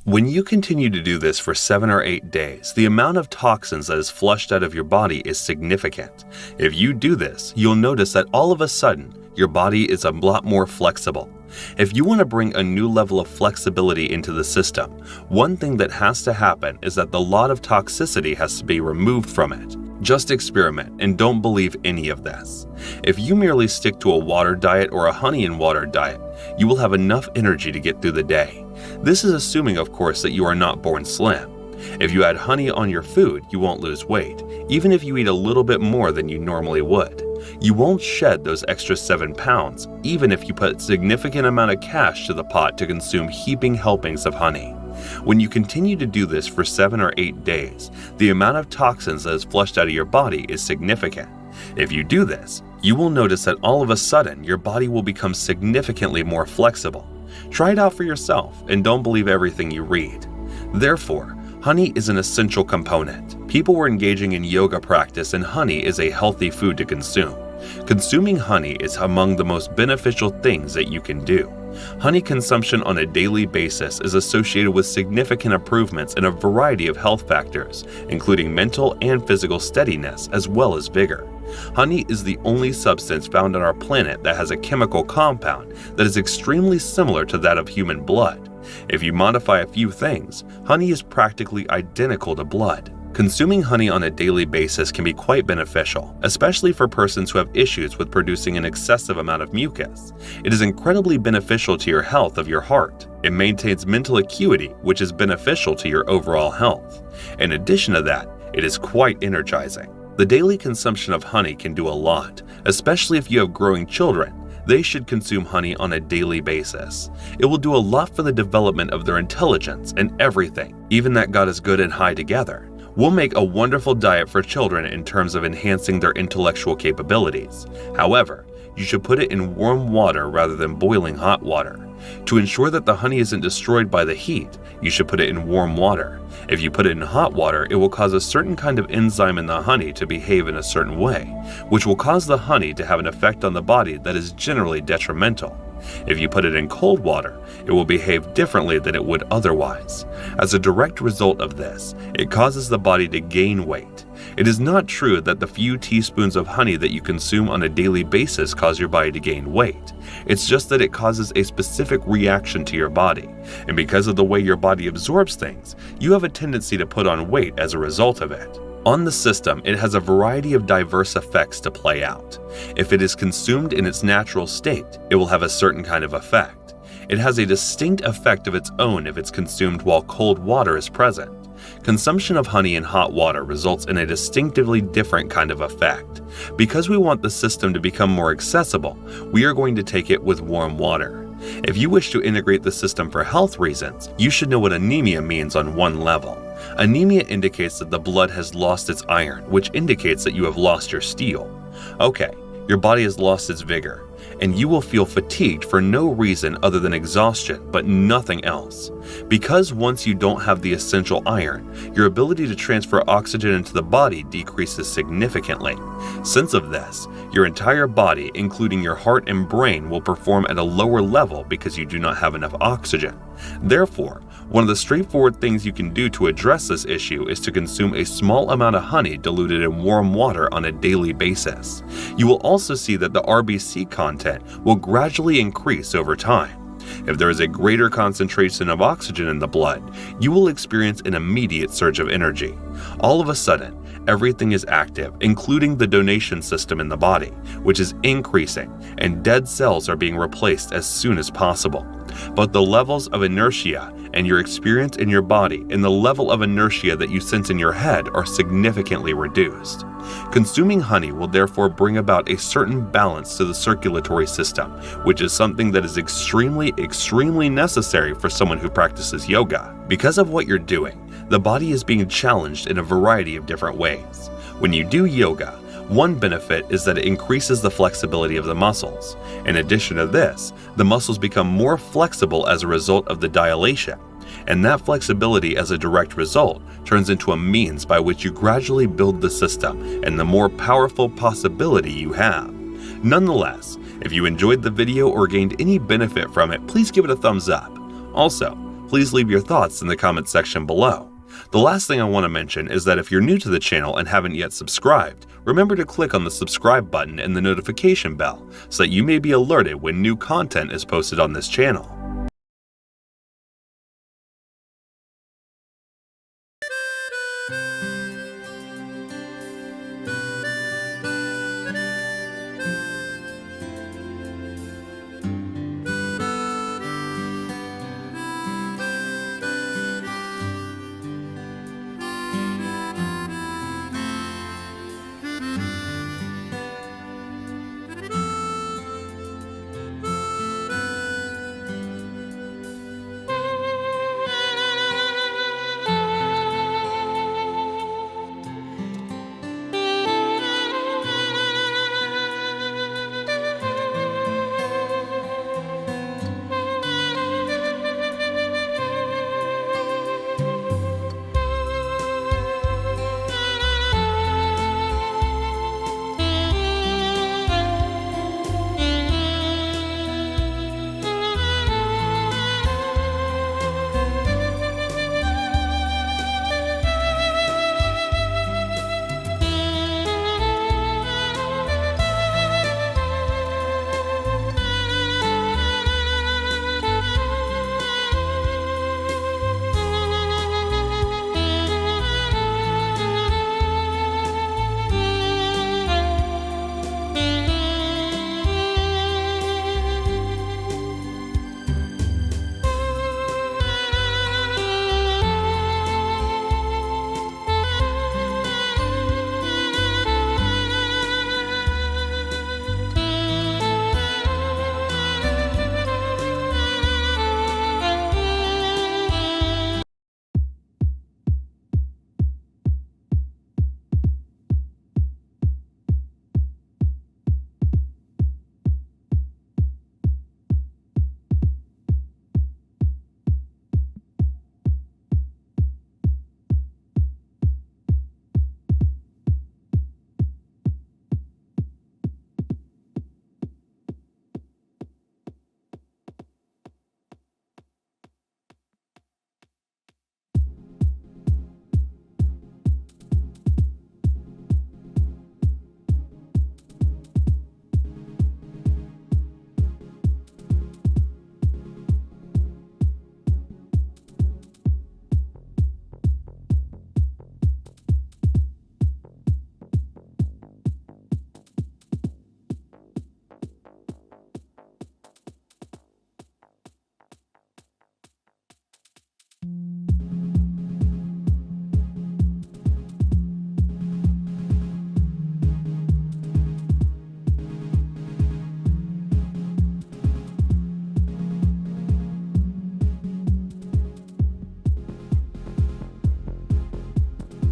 When you continue to do this for 7 or 8 days, the amount of toxins that is flushed out of your body is significant. If you do this, you'll notice that all of a sudden, your body is a lot more flexible. If you want to bring a new level of flexibility into the system, one thing that has to happen is that the lot of toxicity has to be removed from it. Just experiment and don't believe any of this. If you merely stick to a water diet or a honey and water diet, you will have enough energy to get through the day. This is assuming, of course, that you are not born slim. If you add honey on your food, you won't lose weight, even if you eat a little bit more than you normally would. You won't shed those extra 7 pounds, even if you put a significant amount of cash to the pot to consume heaping helpings of honey. When you continue to do this for 7 or 8 days, the amount of toxins that is flushed out of your body is significant. If you do this, you will notice that all of a sudden your body will become significantly more flexible. Try it out for yourself and don't believe everything you read. Therefore, honey is an essential component. People were engaging in yoga practice and honey is a healthy food to consume. Consuming honey is among the most beneficial things that you can do. Honey consumption on a daily basis is associated with significant improvements in a variety of health factors, including mental and physical steadiness as well as vigor. Honey is the only substance found on our planet that has a chemical compound that is extremely similar to that of human blood. If you modify a few things, honey is practically identical to blood. Consuming honey on a daily basis can be quite beneficial, especially for persons who have issues with producing an excessive amount of mucus. It is incredibly beneficial to your health of your heart. It maintains mental acuity, which is beneficial to your overall health. In addition to that, it is quite energizing. The daily consumption of honey can do a lot, especially if you have growing children. They should consume honey on a daily basis. It will do a lot for the development of their intelligence and everything, even that got us good and high together. Will make a wonderful diet for children in terms of enhancing their intellectual capabilities. However, you should put it in warm water rather than boiling hot water. To ensure that the honey isn't destroyed by the heat, you should put it in warm water. If you put it in hot water, it will cause a certain kind of enzyme in the honey to behave in a certain way, which will cause the honey to have an effect on the body that is generally detrimental. If you put it in cold water, it will behave differently than it would otherwise. As a direct result of this, it causes the body to gain weight. It is not true that the few teaspoons of honey that you consume on a daily basis cause your body to gain weight. It's just that it causes a specific reaction to your body, and because of the way your body absorbs things, you have a tendency to put on weight as a result of it. On the system, it has a variety of diverse effects to play out. If it is consumed in its natural state, it will have a certain kind of effect. It has a distinct effect of its own if it's consumed while cold water is present. Consumption of honey in hot water results in a distinctively different kind of effect. Because we want the system to become more accessible, we are going to take it with warm water. If you wish to integrate the system for health reasons, you should know what anemia means on one level. Anemia indicates that the blood has lost its iron, which indicates that you have lost your steel. Okay, your body has lost its vigor, and you will feel fatigued for no reason other than exhaustion, but nothing else. Because once you don't have the essential iron, your ability to transfer oxygen into the body decreases significantly. Since of this, your entire body, including your heart and brain, will perform at a lower level because you do not have enough oxygen. Therefore, one of the straightforward things you can do to address this issue is to consume a small amount of honey diluted in warm water on a daily basis. You will also see that the RBC content will gradually increase over time. If there is a greater concentration of oxygen in the blood, you will experience an immediate surge of energy. All of a sudden, everything is active, including the donation system in the body, which is increasing, and dead cells are being replaced as soon as possible. But the levels of inertia and your experience in your body and the level of inertia that you sense in your head are significantly reduced. Consuming honey will therefore bring about a certain balance to the circulatory system, which is something that is extremely necessary for someone who practices yoga. Because of what you're doing, the body is being challenged in a variety of different ways. When you do yoga, one benefit is that it increases the flexibility of the muscles. In addition to this, the muscles become more flexible as a result of the dilation, and that flexibility as a direct result turns into a means by which you gradually build the system and the more powerful possibility you have. Nonetheless, if you enjoyed the video or gained any benefit from it, please give it a thumbs up. Also, Please leave your thoughts in the comment section below. The last thing I want to mention is that if you're new to the channel and haven't yet subscribed, remember to click on the subscribe button and the notification bell so that you may be alerted when new content is posted on this channel.